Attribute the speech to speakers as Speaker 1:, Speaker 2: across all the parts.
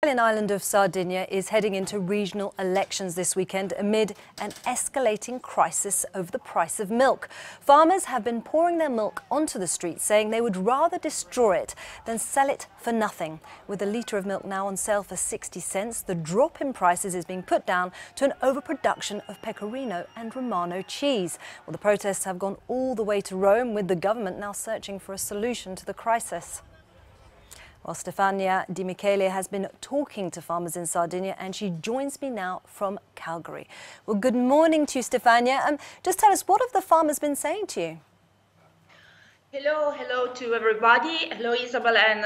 Speaker 1: Italian island of Sardinia is heading into regional elections this weekend amid an escalating crisis over the price of milk. Farmers have been pouring their milk onto the streets, saying they would rather destroy it than sell it for nothing. With a litre of milk now on sale for 60 cents, the drop in prices is being put down to an overproduction of pecorino and Romano cheese. Well, the protests have gone all the way to Rome, with the government now searching for a solution to the crisis. Well, Stefania di Michele has been talking to farmers in Sardinia, and she joins me now from Calgary. Well, good morning to you, Stefania. Just tell us, what have the farmers been saying to you?
Speaker 2: Hello to everybody. Hello, Isabel. And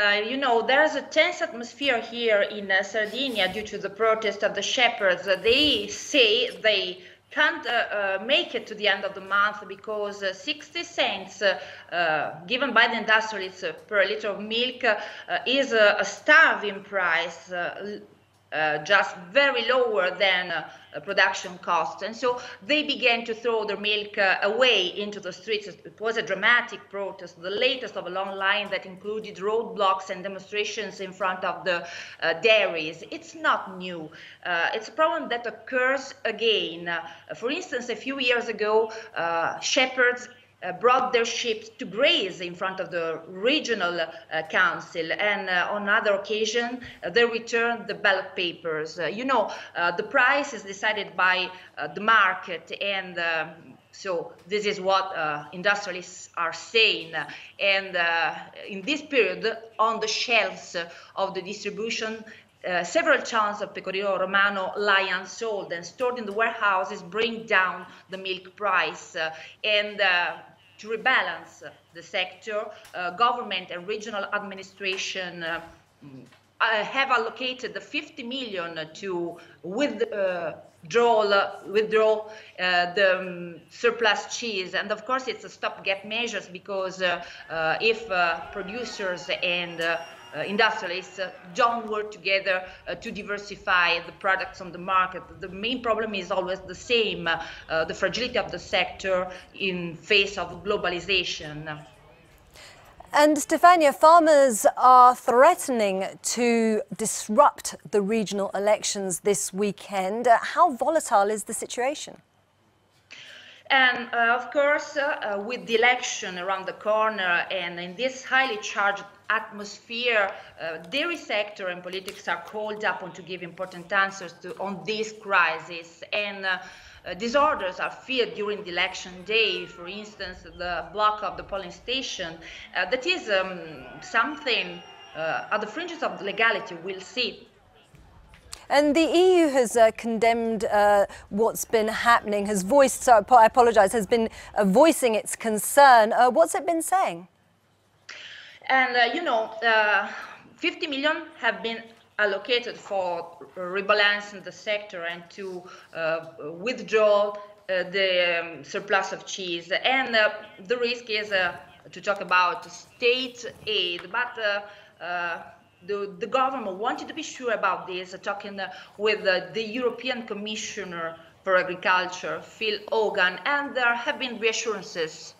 Speaker 2: there's a tense atmosphere here in Sardinia due to the protest of the shepherds. They say they can't make it to the end of the month because 60 cents given by the industrialists per liter of milk is a starving price, just very lower than production costs. And so they began to throw their milk away into the streets. It was a dramatic protest, the latest of a long line that included roadblocks and demonstrations in front of the dairies. It's not new. It's a problem that occurs again. For instance, a few years ago, shepherds brought their sheep to graze in front of the regional council, and on other occasion they returned the ballot papers. The price is decided by the market, and so this is what industrialists are saying. And in this period, on the shelves of the distribution, several tons of pecorino romano lie unsold and stored in the warehouses, bring down the milk price. To rebalance the sector, government and regional administration have allocated the 50 million to withdraw the surplus cheese. And of course, it's a stopgap measures because if producers and industrialists don't work together to diversify the products on the market, the main problem is always the same, the fragility of the sector in face of globalization.
Speaker 1: And Stefania, farmers are threatening to disrupt the regional elections this weekend. How volatile is the situation?
Speaker 2: And of course, with the election around the corner and in this highly charged atmosphere, dairy sector and politics are called upon to give important answers on this crisis. And disorders are feared during the election day. For instance, the block of the polling station, that is something at the fringes of legality. We'll see.
Speaker 1: And the EU has condemned what's been happening, has voiced, so I apologise, has been voicing its concern. What's it been saying?
Speaker 2: And, 50 million have been allocated for rebalancing the sector and to withdraw the surplus of cheese. And the risk is to talk about state aid, but the government wanted to be sure about this, talking with the European Commissioner for Agriculture, Phil Hogan, and there have been reassurances